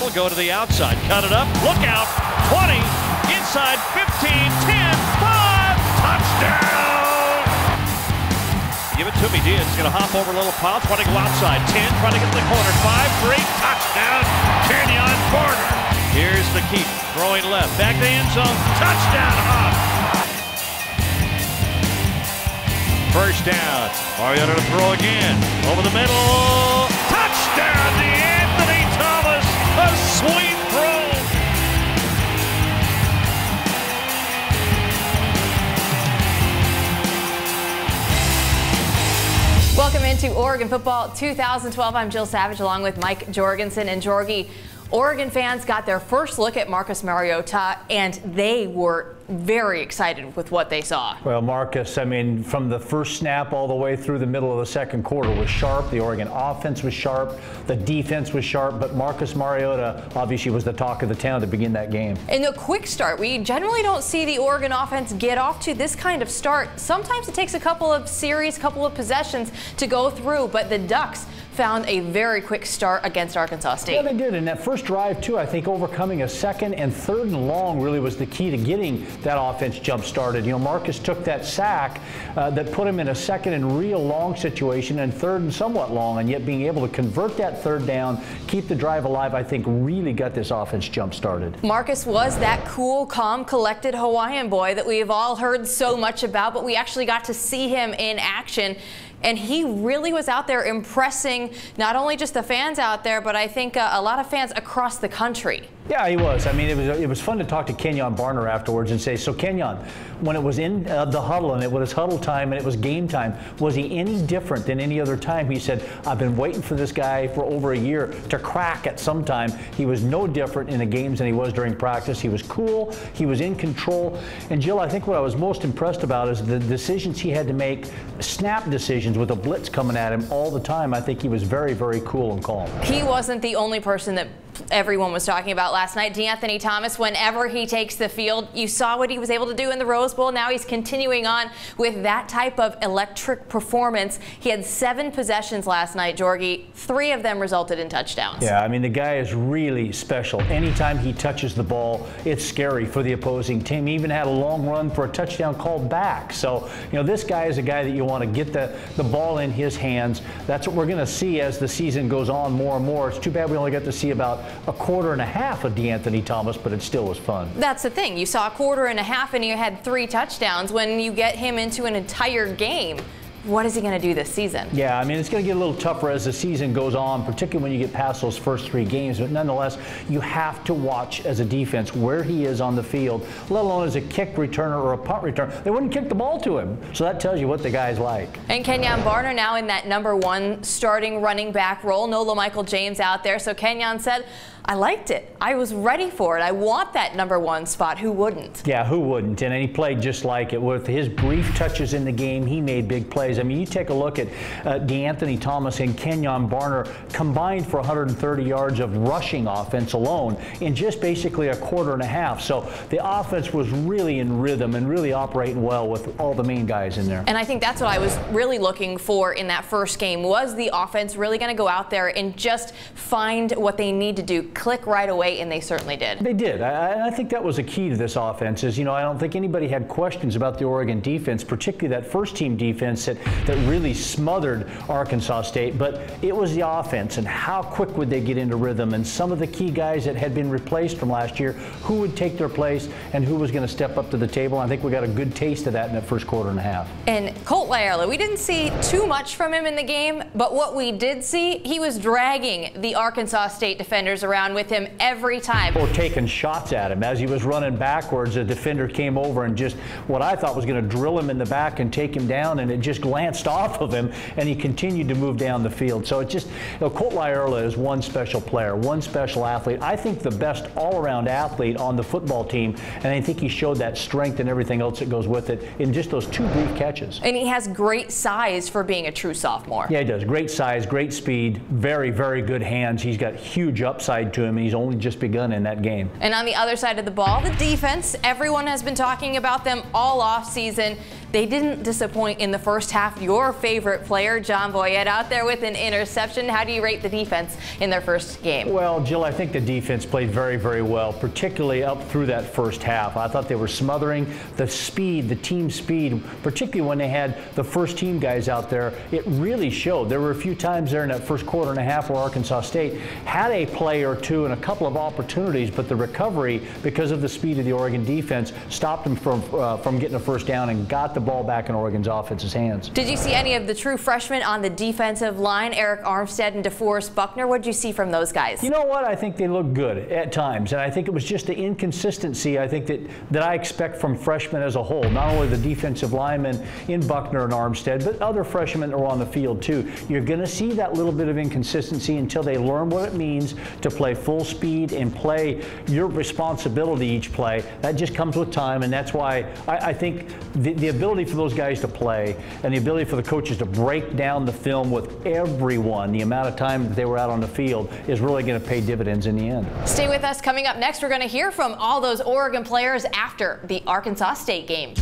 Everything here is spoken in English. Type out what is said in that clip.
will go to the outside. Cut it up. Look out. 20. Inside 15. 10. 5. Touchdown. Give it to me. Diaz going to hop over a little pile. Trying to go outside. 10. Trying to get to the corner. 5. 3. Touchdown. Kenyon Barner. Here's the keep. Throwing left. Back to the end zone. Touchdown. Hop. First down. Mariota to throw again. Over the middle. Touchdown to Anthony Thomas. A sweet throw. Welcome into Oregon Football 2012. I'm Jill Savage along with Mike Jorgensen and Jorgie. Oregon fans got their first look at Marcus Mariota, and they were very excited with what they saw. Well, Marcus, I mean, from the first snap all the way through the middle of the second quarter was sharp. The Oregon offense was sharp. The defense was sharp. But Marcus Mariota obviously was the talk of the town to begin that game. In a quick start, we generally don't see the Oregon offense get off to this kind of start. Sometimes it takes a couple of series, couple of possessions to go through, but the Ducks found a very quick start against Arkansas State. Yeah, they did. And that first drive, too, I think overcoming a second and third and long really was the key to getting that offense jump-started. You know, Marcus took that sack that put him in a second and real long situation and third and somewhat long, and yet being able to convert that third down, keep the drive alive, I think really got this offense jump-started. Marcus was that cool, calm, collected Hawaiian boy that we've all heard so much about, but we actually got to see him in action. And he really was out there impressing not only just the fans out there, but I think a lot of fans across the country. Yeah, he was. I mean, it was fun to talk to Kenyon Barner afterwards and say, so Kenyon, when it was in the huddle and it was huddle time and it was game time, was he any different than any other time? He said, I've been waiting for this guy for over a year to crack at some time. He was no different in the games than he was during practice. He was cool. He was in control. And Jill, I think what I was most impressed about is the decisions he had to make, snap decisions with a blitz coming at him all the time. I think he was very, very cool and calm. He wasn't the only person that everyone was talking about last night. DeAnthony Thomas, whenever he takes the field, you saw what he was able to do in the Rose Bowl. Now he's continuing on with that type of electric performance. He had 7 possessions last night, Jorgie. 3 of them resulted in touchdowns. Yeah, I mean, the guy is really special. Anytime he touches the ball, it's scary for the opposing team. He even had a long run for a touchdown called back. So, you know, this guy is a guy that you want to get the ball in his hands. That's what we're going to see as the season goes on more and more. It's too bad we only got to see about a quarter and a half of DeAnthony Thomas, but it still was fun. That's the thing. You saw a quarter and a half and you had 3 touchdowns. When you get him into an entire game, what is he going to do this season? Yeah, I mean, it's going to get a little tougher as the season goes on, particularly when you get past those first 3 games. But nonetheless, you have to watch as a defense where he is on the field, let alone as a kick returner or a punt returner. They wouldn't kick the ball to him. So that tells you what the guy's like. And Kenyon Barner now in that #1 starting running back role. No LaMichael James out there. So Kenyon said, I liked it. I was ready for it. I want that #1 spot. Who wouldn't? Yeah, who wouldn't? And he played just like it. With his brief touches in the game, he made big plays. I mean, you take a look at DeAnthony Thomas and Kenyon Barner combined for 130 yards of rushing offense alone in just basically a quarter and a half. So the offense was really in rhythm and really operating well with all the main guys in there. And I think that's what I was really looking for in that first game, was the offense really going to go out there and just find what they need to do, click right away, and they certainly did. They did. I think that was a key to this offense. Is, you know, I don't think anybody had questions about the Oregon defense, particularly that first team defense that really smothered Arkansas State, but it was the offense and how quick would they get into rhythm, and some of the key guys that had been replaced from last year, who would take their place and who was going to step up to the table. I think we got a good taste of that in that first quarter and a half. And Colt Lyerla, we didn't see too much from him in the game, but what we did see, he was dragging the Arkansas State defenders around with him every time. Or taking shots at him. As he was running backwards, a defender came over and just what I thought was going to drill him in the back and take him down, and it just glanced off of him, and he continued to move down the field. So it just, you know, Colt Lyerla is one special player, one special athlete. I think the best all-around athlete on the football team, and I think he showed that strength and everything else that goes with it in just those 2 brief catches. And he has great size for being a true sophomore. Yeah, he does. Great size, great speed, very, very good hands. He's got huge upside to him, and he's only just begun in that game. And on the other side of the ball, the defense, everyone has been talking about them all off season. they didn't disappoint in the first half. Your favorite player, John Boyette, out there with an interception. How do you rate the defense in their first game? Well, Jill, I think the defense played very, very well, particularly up through that first half. I thought they were smothering the speed, the team speed, particularly when they had the first team guys out there. It really showed. There were a few times there in that first quarter and a half where Arkansas State had a play or two and a couple of opportunities, but the recovery, because of the speed of the Oregon defense, stopped them from getting a first down and got the ball back in Oregon's offense's hands. Did you see any of the true freshmen on the defensive line, Eric Armstead and DeForest Buckner? What did you see from those guys? You know what? I think they looked good at times, and I think it was just the inconsistency I think that I expect from freshmen as a whole, not only the defensive linemen in Buckner and Armstead, but other freshmen that were on the field too. You're going to see that little bit of inconsistency until they learn what it means to play full speed and play your responsibility each play. That just comes with time, and that's why I think the ability for those guys to play and the ability for the coaches to break down the film with everyone, the amount of time that they were out on the field, is really going to pay dividends in the end. Stay with us. Coming up next, we're going to hear from all those Oregon players after the Arkansas State game.